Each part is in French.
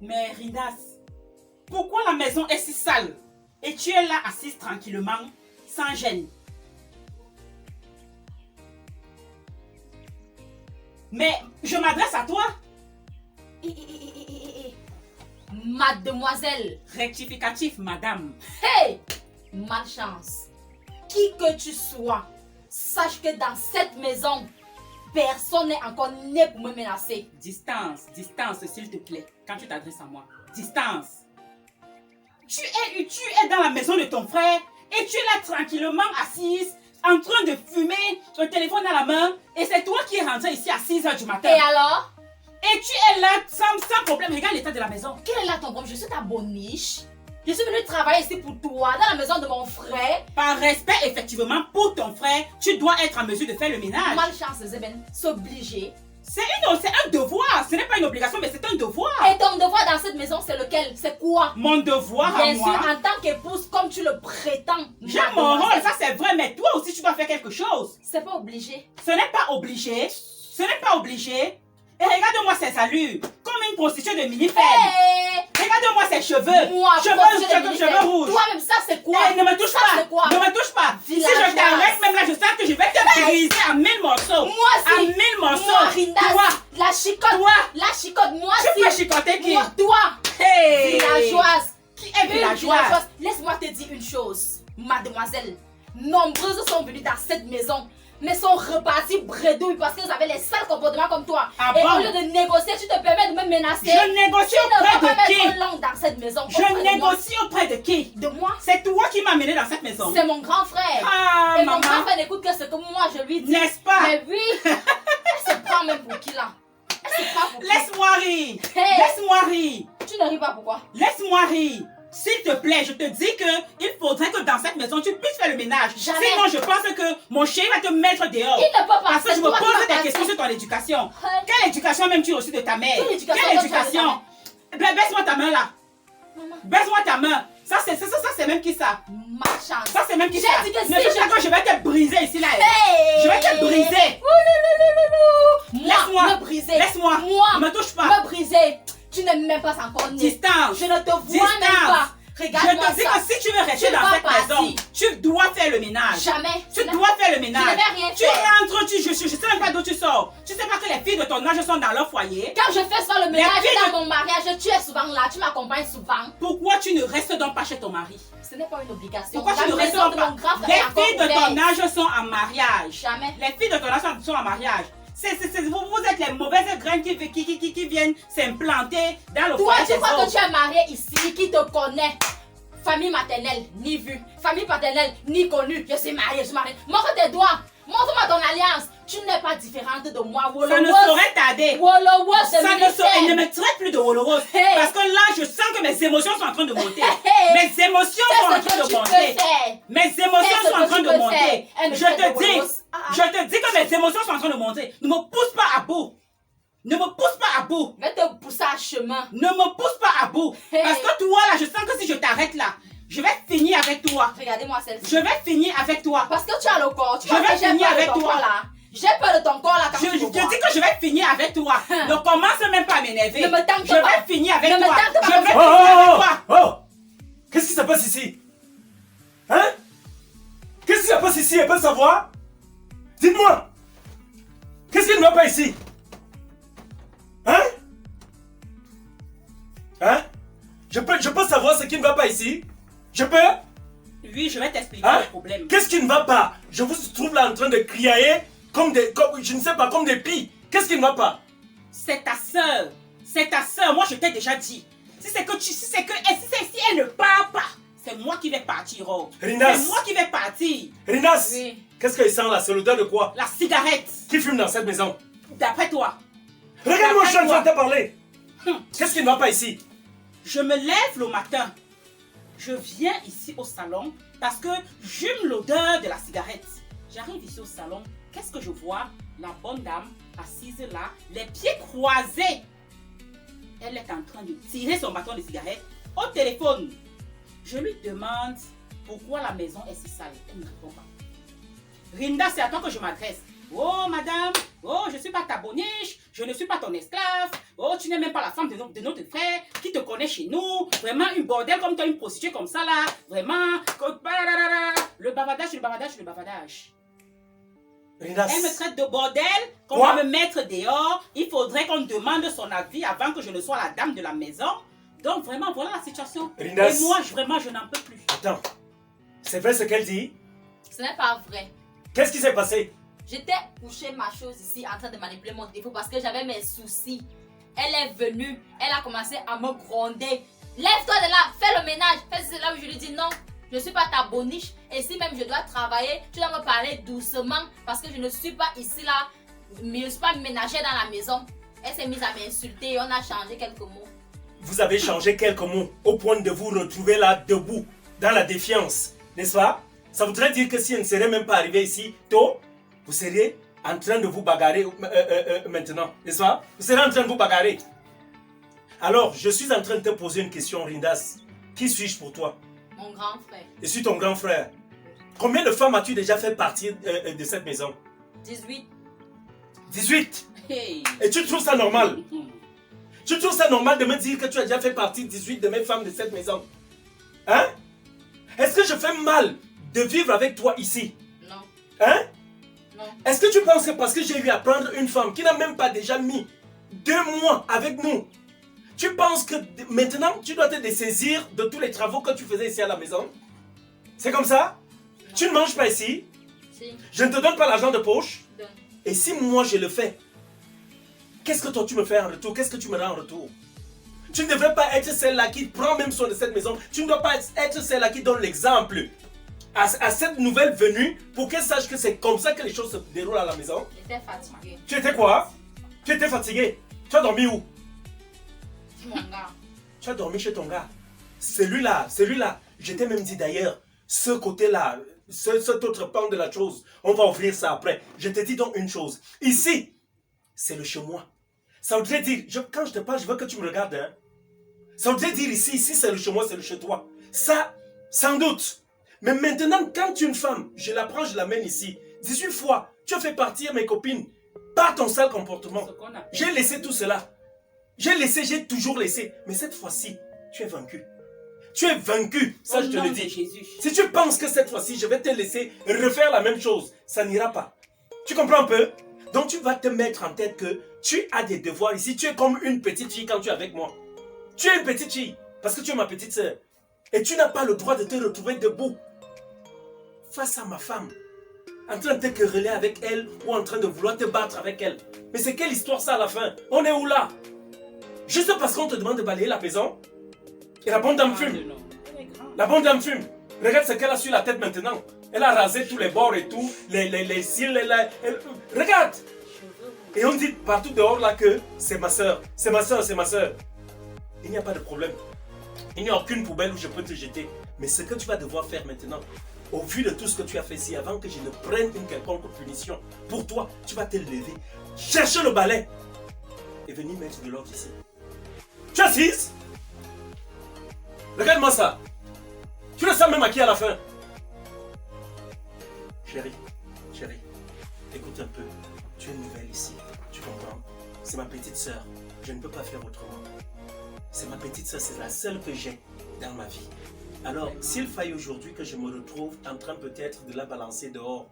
Mais Rindas, pourquoi la maison est si sale et tu es là assise tranquillement, sans gêne? Mais je m'adresse à toi. Mademoiselle. Rectificatif, madame. Hey! Malchance. Qui que tu sois, sache que dans cette maison, personne n'est encore né pour me menacer. Distance, s'il te plaît, quand tu t'adresses à moi. Distance. Tu es dans la maison de ton frère et tu es là tranquillement assise, en train de fumer, le téléphone à la main, et c'est toi qui es rentré ici à 6h du matin. Et alors? Et tu es là sans problème. Regarde l'état de la maison. Quel est là ton problème? Je suis ta boniche. Je suis venue travailler ici pour toi, dans la maison de mon frère. Par respect, effectivement, pour ton frère, tu dois être en mesure de faire le ménage. Malchance, Zeben, s'obliger. C'est un devoir. Ce n'est pas une obligation, mais c'est un devoir. Et ton devoir dans cette maison, c'est lequel? C'est quoi? Mon devoir Bien à moi. sûr, en tant qu'épouse, comme tu le prétends. J'ai mon rôle, ça c'est vrai, mais toi aussi tu dois faire quelque chose. C'est pas obligé. Ce n'est pas obligé. Ce n'est pas obligé. Et regarde-moi ses allures, comme une prostituée de mini-femme. Hey! Regarde-moi ses cheveux. Moi, cheveux rouges. Toi-même, ça c'est quoi? Hey, ne me touche pas. Ne me touche pas. Si je t'arrête même là, je sens que je vais te briser en 1000 morceaux. Moi aussi. En 1000 morceaux. Moi, Rindas. Toi. La chicotte. Toi. La chicotte. Moi Tu aussi. peux chicoter qui? Moi, toi. Hey. Villageoise. Qui est villageoise? Laisse-moi te dire une chose, mademoiselle. Nombreuses sont venues dans cette maison, mais sont reparties bredouilles parce qu'elles avaient les sales comportements comme toi. Ah et bon? au lieu de négocier, tu te permets de me menacer. Je négocie auprès de qui? Tu ne vas pas mettre langue dans cette maison. Je négocie auprès de qui? De moi. C'est toi qui m'as amené dans cette maison. C'est mon grand frère. Ah, et maman. mon grand frère n'écoute que ce que moi je lui dis. N'est-ce pas? Mais oui. Elle se prend même pour qui là? Elle se prend pour qui? Laisse-moi rire. Hey. Laisse-moi rire. Tu ne ris pas pourquoi? Laisse-moi rire. S'il te plaît, je te dis que il faudrait que dans cette maison, tu puisses faire le ménage. Jamais. Sinon, je pense que mon chéri va te mettre dehors. Il ne peut pas. Parce que je c'est me toi qui pose vas des passer. questions sur ton éducation. Hey. Quelle éducation même tu as reçue de ta mère? Quelle éducation Quelle toi, tu as de ta éducation? Ben, baisse-moi ta main là. Maman. Baisse-moi ta main. Ça, c'est même qui ça? Malchance. Ça, c'est même qui J'ai ça? dit que Ne si fais pas que je vais te briser ici là. Hey. Je vais te briser. Laisse-moi. Me briser. Laisse-moi. Moi. Ne me touche pas. Me briser. Tu n'es même pas encore né. Distance. Je ne te vois Distance. même pas. Je Regarde-moi te dis ça. que si tu veux rester Tu dans vas cette partir. maison, tu dois faire le ménage. Jamais. Tu dois faire le ménage. Je ne vais rien Tu faire. rentres, je sais même pas d'où tu sors. Tu sais pas que les filles de ton âge sont dans leur foyer. Quand je fais ça le ménage filles dans mon mariage, tu es souvent là, tu m'accompagnes souvent. Pourquoi tu ne restes donc pas chez ton mari? Ce n'est pas une obligation. Pourquoi La tu ne restes maison donc de pas? mon grand frère Les est encore filles de ton ouverte. âge sont en mariage. Jamais. Les filles de ton âge sont en mariage. Vous êtes les mauvaises graines qui viennent s'implanter dans le Toi, foyer tu des crois que autres. tu es marié ici, qui te connaît? Famille maternelle, ni vue. Famille paternelle, ni connue. Je suis mariée, je suis mariée. Montre tes doigts. Montre-moi ton alliance. Tu n'es pas différente de moi. Ça ne saurait tarder. Ça ne me traite plus de Wolorose. Hey. Parce que là, je sens que mes émotions sont en train de monter. Hey. Mes émotions sont en train de monter. Mes émotions sont en train de monter. Je te dis que mes émotions sont en train de monter. Ne me pousse pas à bout. Ne me pousse pas à bout. Je vais te pousser à chemin. Ne me pousse pas à bout. Hey. Parce que toi, là, je sens que si je t'arrête là, je vais finir avec toi. Regardez-moi celle-ci. Je vais finir avec toi. Parce que tu as le corps. Tu Je vois vais que j'ai finir peur de avec ton toi. corps là. J'ai peur de ton corps là quand Je tu te me dis vois. que je vais finir avec toi. Ne commence même pas à m'énerver. Ne me tente Je pas. vais finir avec Ne me toi. tente pas Je comme vais ça. finir avec toi. Oh! Qu'est-ce qui se passe ici? Hein? Qu'est-ce qui se passe ici? Elle peut savoir? Dites-moi! Qu'est-ce qui ne va pas ici? Hein? Hein? Je peux savoir ce qui ne va pas ici? Je peux? Oui, je vais t'expliquer Hein? le problème. Qu'est-ce qui ne va pas? Je vous trouve là en train de crier je ne sais pas, comme des pies. Qu'est-ce qui ne va pas? C'est ta sœur. C'est ta sœur. Moi, je t'ai déjà dit. Si elle ne part pas, c'est moi qui vais partir. Oh. Rinas. C'est moi qui vais partir. Rinas! Oui. Qu'est-ce qu'il sent là? C'est l'odeur de quoi? La cigarette. Qui fume dans cette maison? D'après toi. Regarde-moi, je suis en train de D'après te parler. Qu'est-ce qui ne va pas ici? Je me lève le matin. Je viens ici au salon parce que j'aime l'odeur de la cigarette. J'arrive ici au salon. Qu'est-ce que je vois? La bonne dame assise là, les pieds croisés. Elle est en train de tirer son bâton de cigarette au téléphone. Je lui demande pourquoi la maison est si sale. Elle ne répond pas. Rinda, c'est à toi que je m'adresse. Oh, madame, oh, je ne suis pas ta boniche, je ne suis pas ton esclave. Oh, tu n'es même pas la femme de notre frère qui te connaît chez nous. Vraiment, une bordel comme toi, une prostituée comme ça, là. Vraiment. Le bavardage, le bavardage, le bavardage. Rindas. Elle me traite de bordel, qu'on Quoi? va me mettre dehors. Il faudrait qu'on demande son avis avant que je ne sois la dame de la maison. Donc, vraiment, voilà la situation. Rindas. Et moi, vraiment, je n'en peux plus. Attends. C'est vrai ce qu'elle dit? Ce n'est pas vrai. Qu'est-ce qui s'est passé? J'étais couché ma chose ici en train de manipuler mon téléphone parce que j'avais mes soucis. Elle est venue, elle a commencé à me gronder. Lève-toi de là, fais le ménage. Fais cela où je lui dis non, je ne suis pas ta boniche. Et si même je dois travailler, tu dois me parler doucement parce que je ne suis pas ici là. Mais je ne suis pas ménagère dans la maison. Elle s'est mise à m'insulter et on a changé quelques mots. Vous avez changé quelques mots au point de vous retrouver là debout, dans la défiance, n'est-ce pas? Ça voudrait dire que si elle ne serait même pas arrivée ici tôt, vous seriez en train de vous bagarrer maintenant, n'est-ce pas? Vous serez en train de vous bagarrer. Alors, je suis en train de te poser une question, Rindas. Qui suis-je pour toi? Mon grand frère. Je suis ton grand frère. Combien de femmes as-tu déjà fait partir de cette maison? 18. 18. Hey. Et tu trouves ça normal? Tu trouves ça normal de me dire que tu as déjà fait partie 18 de mes femmes de cette maison? Hein? Est-ce que je fais mal de vivre avec toi ici? Non. Hein? Non. Est-ce que tu penses que parce que j'ai eu à prendre une femme qui n'a même pas déjà mis 2 mois avec nous, tu penses que maintenant tu dois te dessaisir de tous les travaux que tu faisais ici à la maison? C'est comme ça? Non. Tu ne manges pas ici? Si. Je ne te donne pas l'argent de poche? Donne. Et si moi je le fais, qu'est-ce que toi tu me fais en retour? Qu'est-ce que tu me rends en retour? Tu ne devrais pas être celle-là qui prend même soin de cette maison. Tu ne dois pas être celle-là qui donne l'exemple à cette nouvelle venue pour qu'elle sache que c'est comme ça que les choses se déroulent à la maison. J'étais fatiguée. Tu étais quoi? Tu étais fatigué. Tu as dormi où? Mon gars. Tu as dormi chez ton gars. Celui-là. Je t'ai même dit d'ailleurs, ce côté-là, cet autre pan de la chose, on va ouvrir ça après. Je te dis donc une chose. Ici, c'est le chez moi. Ça voudrait dire, quand je te parle, je veux que tu me regardes. Hein. Ça voudrait dire ici c'est le chez moi, c'est le chez toi. Ça, sans doute. Mais maintenant, quand tu es une femme, je la prends, je l'amène ici. 18 fois, tu as fait partir mes copines par ton sale comportement. J'ai laissé tout cela. J'ai toujours laissé. Mais cette fois-ci, tu es vaincu. Tu es vaincu, ça je te le dis. Jésus. Si tu penses que cette fois-ci, je vais te laisser refaire la même chose, ça n'ira pas. Tu comprends un peu? Donc tu vas te mettre en tête que tu as des devoirs ici. Tu es comme une petite fille quand tu es avec moi. Tu es une petite fille parce que tu es ma petite sœur. Et tu n'as pas le droit de te retrouver debout face à ma femme, en train de te quereller avec elle ou en train de vouloir te battre avec elle. Mais c'est quelle histoire ça à la fin? On est où là? Juste parce qu'on te demande de balayer la maison? Et la bonne dame fume. La bonne dame fume. Regarde ce qu'elle a sur la tête maintenant. Elle a rasé tous les bords et tout, les cils, regarde. Et on dit partout dehors là que c'est ma soeur, c'est ma soeur, c'est ma soeur. Il n'y a pas de problème. Il n'y a aucune poubelle où je peux te jeter. Mais ce que tu vas devoir faire maintenant, au vu de tout ce que tu as fait ici, avant que je ne prenne une quelconque punition, pour toi, tu vas te lever, chercher le balai et venir mettre de l'ordre ici. Tu es assise? Regarde-moi ça. Tu le sens même à qui à la fin? Chérie, écoute un peu. Tu es nouvelle ici, tu comprends? C'est ma petite sœur. Je ne peux pas faire autrement. C'est ma petite sœur, c'est la seule que j'ai dans ma vie. Alors, s'il faille aujourd'hui que je me retrouve en train peut-être de la balancer dehors,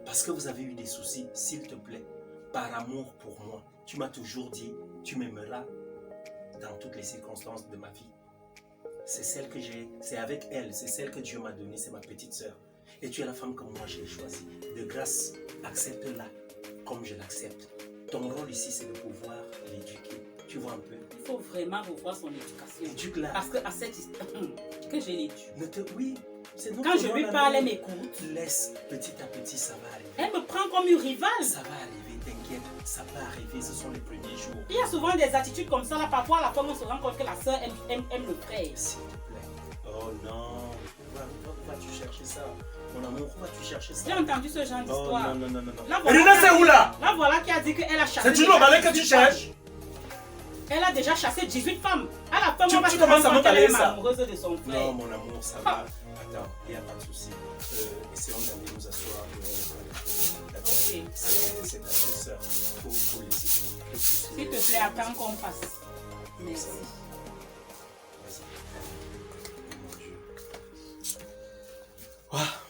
parce que vous avez eu des soucis, s'il te plaît, par amour pour moi, tu m'as toujours dit, tu m'aimeras dans toutes les circonstances de ma vie. C'est celle que j'ai, c'est avec elle, c'est celle que Dieu m'a donnée, c'est ma petite sœur. Et tu es la femme comme moi j'ai choisie. De grâce, accepte-la comme je l'accepte. Ton rôle ici, c'est de pouvoir l'éduquer. Tu vois un peu? Il faut vraiment revoir son éducation. Éduque-la. Parce qu'à cette histoire que je l'éduque. Oui, c'est notre Quand je lui rôle, parle, elle mais m'écoute. laisse petit à petit, ça va arriver. Elle me prend comme une rivale. Ça va arriver, t'inquiète. Ça va arriver, ce sont les premiers jours. Il y a souvent des attitudes comme ça. Là, parfois, à la fin, on se rend compte que la soeur aime le frère. S'il te plaît. Oh non. Où vas-tu chercher ça? Mon amour, où vas-tu chercher ça? J'ai entendu ce genre Oh d'histoire. non. Là, Rina, c'est où là? Là, voilà qui a dit qu'elle a cherché. C'est toujours le balai que tu cherches? Elle a déjà chassé 18 femmes. À la fin, Tu on va se commences à rendre me compte qu'elle est parler ça. amoureuse de son frère. Non, mon amour, ça va. Attends, il n'y a pas de souci. Essayons d'aller nous asseoir et on va parler. D'accord. Ok. C'est ta sœur. Faut laisser. S'il te plaît, attends qu'on passe. Merci. Vas-y. Mon Dieu. Ah.